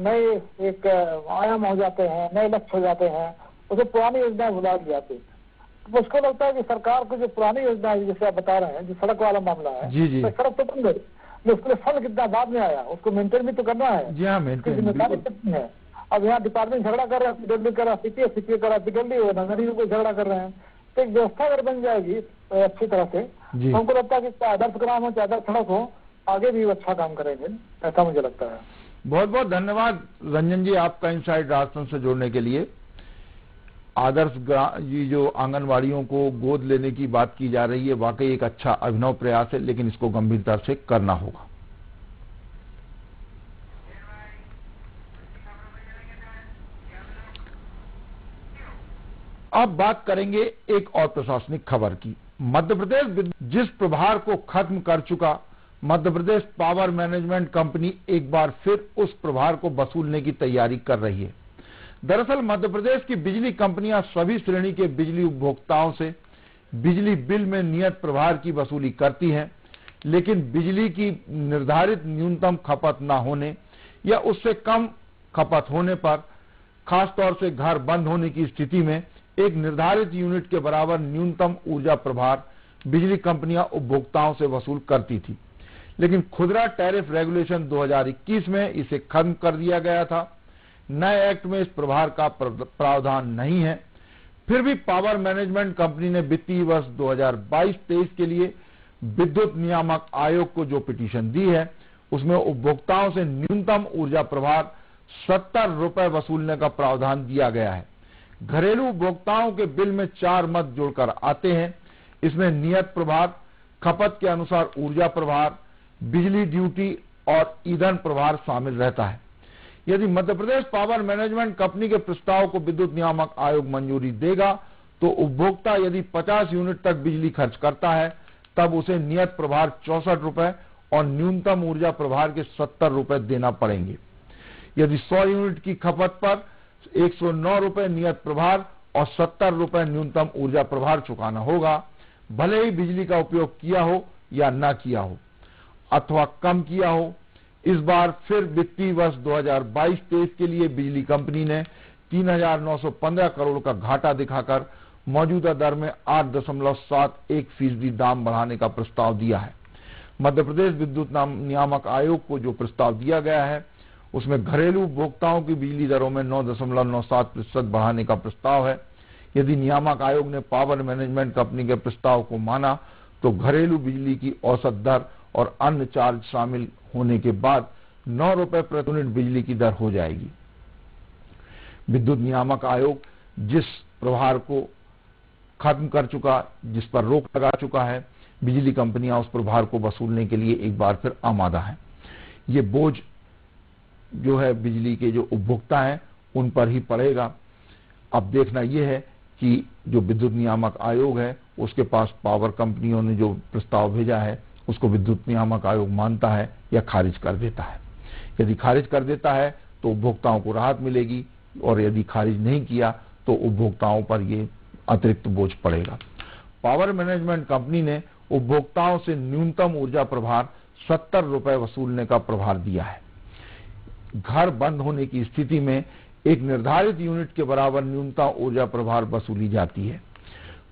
नए एक आयाम हो जाते हैं, नए लक्ष्य हो जाते हैं, उसे पुरानी योजनाएं भुला दी जाती। तो उसको लगता है कि सरकार को जो पुरानी योजना है, जैसे आप बता रहे हैं, जो सड़क वाला मामला है, तो सड़क तो बन गई, उसके लिए फंड कितना बाद में आया, उसको मेंटेन भी तो करना है। जी हाँ, मेंटेन जिम्मेदारी कितनी है। अब यहाँ डिपार्टमेंट झगड़ा कर रहा है, पीडब्ल्यू कर रहा है, सीपीए कर रहा है, पीडब्ल्यू नगरीय को झगड़ा कर रहे हैं। तो एक व्यवस्था अगर बन जाएगी अच्छी तरह से, तो हमको लगता है कि आदर्श ग्राम हो चाहे आदर्श सड़क हो, आगे भी अच्छा काम करेंगे, ऐसा मुझे लगता है। बहुत बहुत धन्यवाद रंजन जी, आपका इनसाइड राजस्थान से जोड़ने के लिए। आदर्श ये जो आंगनवाड़ियों को गोद लेने की बात की जा रही है, वाकई एक अच्छा अभिनव प्रयास है, लेकिन इसको गंभीरता से करना होगा। अब बात करेंगे एक और प्रशासनिक खबर की। मध्य प्रदेश जिस प्रभार को खत्म कर चुका, Madhya Pradesh power management company एक बार फिर उस प्रभार को वसूलने की तैयारी कर रही है। दरअसल मध्य प्रदेश की बिजली कंपनियां सभी श्रेणी के बिजली उपभोक्ताओं से बिजली बिल में नियत प्रभार की वसूली करती हैं, लेकिन बिजली की निर्धारित न्यूनतम खपत न होने या उससे कम खपत होने पर, खासतौर से घर बंद होने की स्थिति में, एक निर्धारित यूनिट के बराबर न्यूनतम ऊर्जा प्रभार बिजली कंपनियां उपभोक्ताओं से वसूल करती थी। लेकिन खुदरा टैरिफ रेगुलेशन 2021 में इसे खत्म कर दिया गया था। नए एक्ट में इस प्रभार का प्रावधान नहीं है। फिर भी पावर मैनेजमेंट कंपनी ने वित्तीय वर्ष 2022-23 के लिए विद्युत नियामक आयोग को जो पिटीशन दी है, उसमें उपभोक्ताओं से न्यूनतम ऊर्जा प्रभार 70 रुपए वसूलने का प्रावधान दिया गया है। घरेलू उपभोक्ताओं के बिल में 4 मद जोड़कर आते हैं। इसमें नियत प्रभार, खपत के अनुसार ऊर्जा प्रभार, बिजली ड्यूटी और ईंधन प्रभार शामिल रहता है। यदि Madhya Pradesh power management company के प्रस्ताव को विद्युत नियामक आयोग मंजूरी देगा, तो उपभोक्ता यदि 50 यूनिट तक बिजली खर्च करता है, तब उसे नियत प्रभार 64 रुपए और न्यूनतम ऊर्जा प्रभार के 70 रुपए देना पड़ेंगे। यदि 100 यूनिट की खपत पर 109 रुपए नियत प्रभार और 70 रुपए न्यूनतम ऊर्जा प्रभार चुकाना होगा, भले ही बिजली का उपयोग किया हो या न किया हो अथवा कम किया हो। इस बार फिर वित्तीय वर्ष 2022-23 के लिए बिजली कंपनी ने 3,915 करोड़ का घाटा दिखाकर मौजूदा दर में 8.71% दाम बढ़ाने का प्रस्ताव दिया है। मध्य प्रदेश विद्युत नियामक आयोग को जो प्रस्ताव दिया गया है, उसमें घरेलू उपभोक्ताओं की बिजली दरों में 9.97% बढ़ाने का प्रस्ताव है। यदि नियामक आयोग ने पावर मैनेजमेंट कंपनी के प्रस्ताव को माना, तो घरेलू बिजली की औसत दर और अन्य चार्ज शामिल होने के बाद 9 रुपए प्रति यूनिट बिजली की दर हो जाएगी। विद्युत नियामक आयोग जिस प्रभार को खत्म कर चुका, जिस पर रोक लगा चुका है, बिजली कंपनियां उस प्रभार को वसूलने के लिए एक बार फिर आमादा है। ये बोझ जो है बिजली के जो उपभोक्ता हैं उन पर ही पड़ेगा। अब देखना यह है कि जो विद्युत नियामक आयोग है, उसके पास पावर कंपनियों ने जो प्रस्ताव भेजा है, उसको विद्युत नियामक आयोग मानता है या खारिज कर देता है। यदि खारिज कर देता है तो उपभोक्ताओं को राहत मिलेगी, और यदि खारिज नहीं किया तो उपभोक्ताओं पर ये अतिरिक्त बोझ पड़ेगा। पावर मैनेजमेंट कंपनी ने उपभोक्ताओं से न्यूनतम ऊर्जा प्रभार 70 रुपए वसूलने का प्रभार दिया है। घर बंद होने की स्थिति में एक निर्धारित यूनिट के बराबर न्यूनतम ऊर्जा प्रभार वसूली जाती है।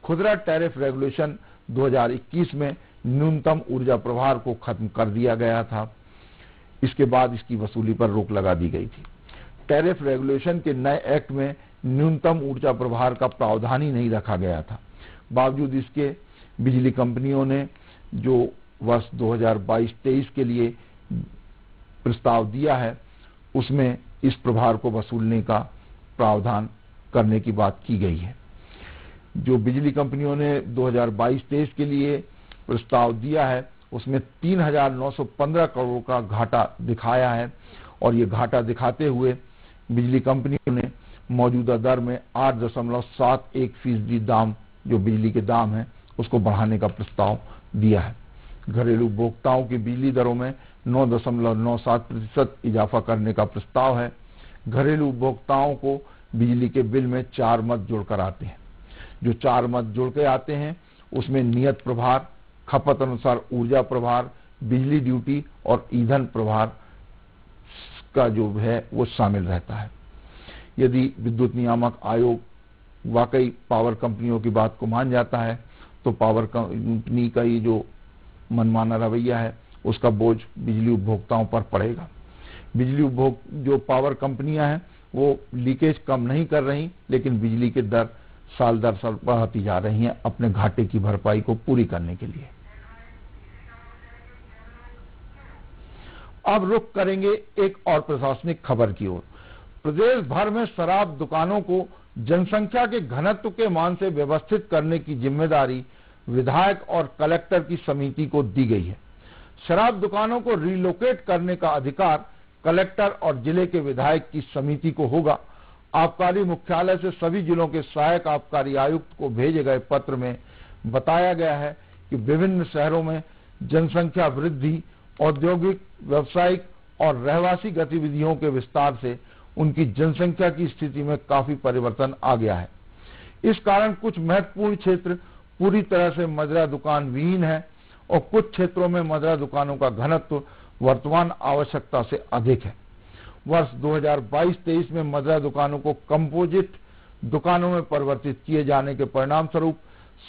खुदरा टैरिफ रेगुलेशन 2021 में न्यूनतम ऊर्जा प्रभार को खत्म कर दिया गया था। इसके बाद इसकी वसूली पर रोक लगा दी गई थी। टैरिफ रेगुलेशन के नए एक्ट में न्यूनतम ऊर्जा प्रभार का प्रावधान ही नहीं रखा गया था। बावजूद इसके बिजली कंपनियों ने जो वर्ष 2022-23 के लिए प्रस्ताव दिया है, उसमें इस प्रभार को वसूलने का प्रावधान करने की बात की गई है। जो बिजली कंपनियों ने 2022-23 के लिए प्रस्ताव दिया है, उसमें 3,915 करोड़ का घाटा दिखाया है, और ये घाटा दिखाते हुए बिजली कंपनियों ने मौजूदा दर में 8.71% दाम, जो बिजली के दाम है, उसको बढ़ाने का प्रस्ताव दिया है। घरेलू उपभोक्ताओं की बिजली दरों में 9.97% इजाफा करने का प्रस्ताव है। घरेलू उपभोक्ताओं को बिजली के बिल में 4 मद जोड़कर आते हैं। जो 4 मद जोड़ के आते हैं, उसमें नियत प्रभार, खपत अनुसार ऊर्जा प्रभार, बिजली ड्यूटी और ईंधन प्रभार उसका जो है वो शामिल रहता है। यदि विद्युत नियामक आयोग वाकई पावर कंपनियों की बात को मान जाता है तो पावर कंपनी का ये जो मनमाना रवैया है उसका बोझ बिजली उपभोक्ताओं पर पड़ेगा। बिजली उपभोग जो पावर कंपनियां हैं वो लीकेज कम नहीं कर रही, लेकिन बिजली के दर साल दर साल बढ़ाती जा रही हैं अपने घाटे की भरपाई को पूरी करने के लिए। अब रुख करेंगे एक और प्रशासनिक खबर की ओर। प्रदेश भर में शराब दुकानों को जनसंख्या के घनत्व के मान से व्यवस्थित करने की जिम्मेदारी विधायक और कलेक्टर की समिति को दी गई है। शराब दुकानों को रिलोकेट करने का अधिकार कलेक्टर और जिले के विधायक की समिति को होगा। आबकारी मुख्यालय से सभी जिलों के सहायक आबकारी आयुक्त को भेजे गए पत्र में बताया गया है कि विभिन्न शहरों में जनसंख्या वृद्धि, औद्योगिक, व्यावसायिक और रहवासी गतिविधियों के विस्तार से उनकी जनसंख्या की स्थिति में काफी परिवर्तन आ गया है। इस कारण कुछ महत्वपूर्ण क्षेत्र पूरी तरह से मदिरा दुकान विहीन है और कुछ क्षेत्रों में मदिरा दुकानों का घनत्व वर्तमान आवश्यकता से अधिक है। वर्ष 2022-23 में मदिरा दुकानों को कंपोजिट दुकानों में परिवर्तित किए जाने के परिणाम स्वरूप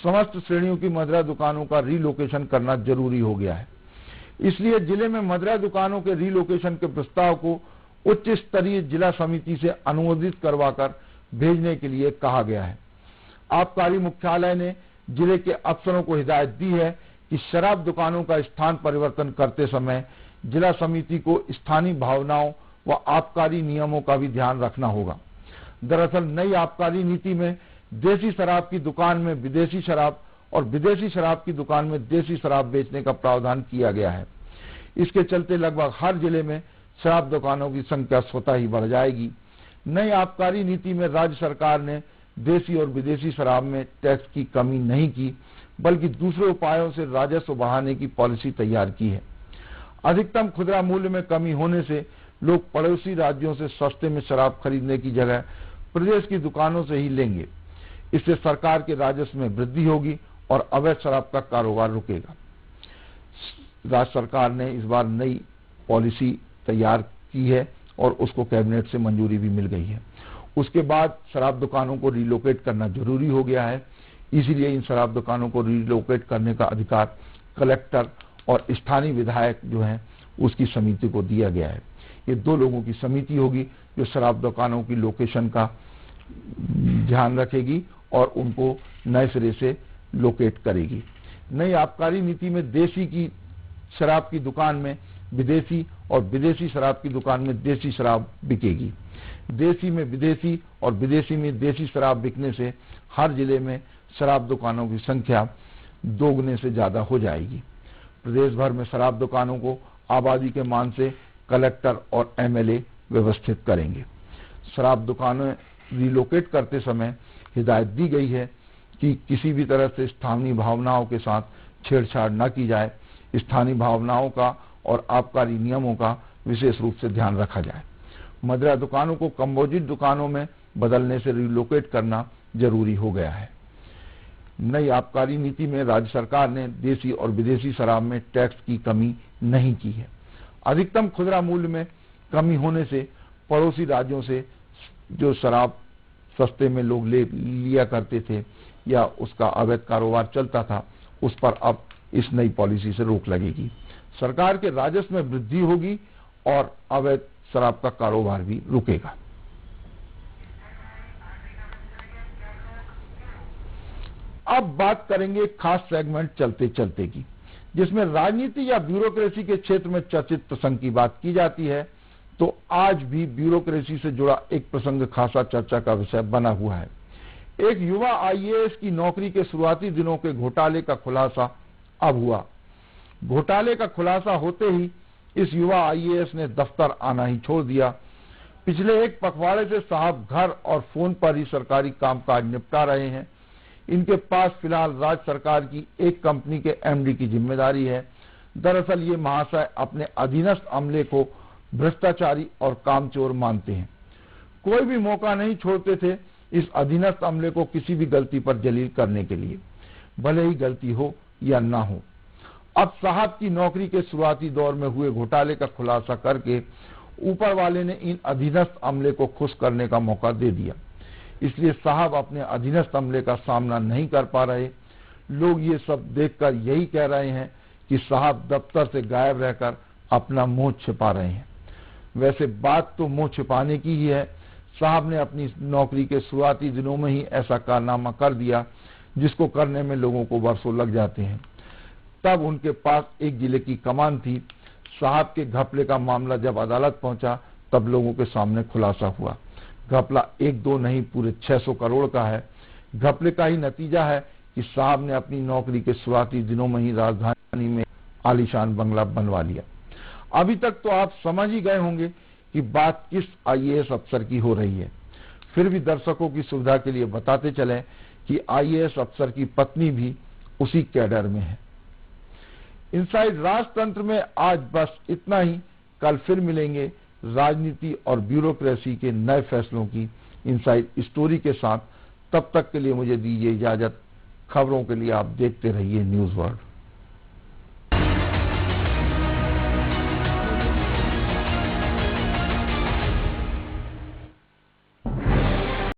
समस्त श्रेणियों की मदिरा दुकानों का रिलोकेशन करना जरूरी हो गया है। इसलिए जिले में मदिरा दुकानों के रिलोकेशन के प्रस्ताव को उच्च स्तरीय जिला समिति से अनुमोदित करवाकर भेजने के लिए कहा गया है। आबकारी मुख्यालय ने जिले के अफसरों को हिदायत दी है कि शराब दुकानों का स्थान परिवर्तन करते समय जिला समिति को स्थानीय भावनाओं व आबकारी नियमों का भी ध्यान रखना होगा। दरअसल नई आबकारी नीति में देसी शराब की दुकान में विदेशी शराब और विदेशी शराब की दुकान में देसी शराब बेचने का प्रावधान किया गया है। इसके चलते लगभग हर जिले में शराब दुकानों की संख्या स्वतः ही बढ़ जाएगी। नई आबकारी नीति में राज्य सरकार ने देसी और विदेशी शराब में टैक्स की कमी नहीं की, बल्कि दूसरे उपायों से राजस्व बढ़ाने की पॉलिसी तैयार की है। अधिकतम खुदरा मूल्य में कमी होने से लोग पड़ोसी राज्यों से सस्ते में शराब खरीदने की जगह प्रदेश की दुकानों से ही लेंगे। इससे सरकार के राजस्व में वृद्धि होगी और अवैध शराब का कारोबार रुकेगा। राज्य सरकार ने इस बार नई पॉलिसी तैयार की है और उसको कैबिनेट से मंजूरी भी मिल गई है। उसके बाद शराब दुकानों को रिलोकेट करना जरूरी हो गया है। इसीलिए इन शराब दुकानों को रिलोकेट करने का अधिकार कलेक्टर और स्थानीय विधायक जो हैं उसकी समिति को दिया गया है। ये दो लोगों की समिति होगी जो शराब दुकानों की लोकेशन का ध्यान रखेगी और उनको नए सिरे से लोकेट करेगी। नई आबकारी नीति में देसी की शराब की दुकान में विदेशी और विदेशी शराब की दुकान में देसी शराब बिकेगी। देसी में विदेशी और विदेशी में देसी शराब बिकने से हर जिले में शराब दुकानों की संख्या दोगुने से ज्यादा हो जाएगी। प्रदेश भर में शराब दुकानों को आबादी के मान से कलेक्टर और एमएलए व्यवस्थित करेंगे। शराब दुकानें रिलोकेट करते समय हिदायत दी गई है कि किसी भी तरह से स्थानीय भावनाओं के साथ छेड़छाड़ न की जाए। स्थानीय भावनाओं का और आबकारी नियमों का विशेष रूप से ध्यान रखा जाए। मदिरा दुकानों को कंपोजिट दुकानों में बदलने से रिलोकेट करना जरूरी हो गया है। नई आबकारी नीति में राज्य सरकार ने देसी और विदेशी शराब में टैक्स की कमी नहीं की है। अधिकतम खुदरा मूल्य में कमी होने से पड़ोसी राज्यों से जो शराब सस्ते में लोग लिया करते थे या उसका अवैध कारोबार चलता था, उस पर अब इस नई पॉलिसी से रोक लगेगी। सरकार के राजस्व में वृद्धि होगी और अवैध शराब का कारोबार भी रुकेगा। अब बात करेंगे खास सेगमेंट चलते चलते की, जिसमें राजनीति या ब्यूरोक्रेसी के क्षेत्र में चर्चित प्रसंग की बात की जाती है। तो आज भी ब्यूरोक्रेसी से जुड़ा एक प्रसंग खासा चर्चा का विषय बना हुआ है। एक युवा आईएएस की नौकरी के शुरुआती दिनों के घोटाले का खुलासा अब हुआ। घोटाले का खुलासा होते ही इस युवा आईएएस ने दफ्तर आना ही छोड़ दिया। पिछले एक पखवाड़े से साहब घर और फोन पर ही सरकारी कामकाज निपटा रहे हैं। इनके पास फिलहाल राज्य सरकार की एक कंपनी के एमडी की जिम्मेदारी है। दरअसल ये महाशय अपने अधीनस्थ अमले को भ्रष्टाचारी और कामचोर मानते हैं। कोई भी मौका नहीं छोड़ते थे इस अधीनस्थ अमले को किसी भी गलती पर जलील करने के लिए, भले ही गलती हो या ना हो। अब साहब की नौकरी के शुरुआती दौर में हुए घोटाले का खुलासा करके ऊपर वाले ने इन अधीनस्थ अमले को खुश करने का मौका दे दिया, इसलिए साहब अपने अधीनस्थ अमले का सामना नहीं कर पा रहे। लोग ये सब देखकर यही कह रहे हैं कि साहब दफ्तर से गायब रहकर अपना मुंह छिपा रहे हैं। वैसे बात तो मुंह छिपाने की ही है। साहब ने अपनी नौकरी के शुरुआती दिनों में ही ऐसा कारनामा कर दिया जिसको करने में लोगों को वर्षों लग जाते हैं। तब उनके पास एक जिले की कमान थी। साहब के घपले का मामला जब अदालत पहुंचा तब लोगों के सामने खुलासा हुआ। घपला 1-2 नहीं, पूरे 600 करोड़ का है। घपले का ही नतीजा है कि साहब ने अपनी नौकरी के शुरुआती दिनों में ही राजधानी में आलीशान बंगला बनवा लिया। अभी तक तो आप समझ ही गए होंगे कि बात किस आईएएस अफसर की हो रही है। फिर भी दर्शकों की सुविधा के लिए बताते चलें कि आईएएस अफसर की पत्नी भी उसी कैडर में है। इनसाइड राजतंत्र में आज बस इतना ही। कल फिर मिलेंगे राजनीति और ब्यूरोक्रेसी के नए फैसलों की इनसाइड स्टोरी के साथ। तब तक के लिए मुझे दीजिए इजाजत। खबरों के लिए आप देखते रहिए न्यूज़ वर्ल्ड।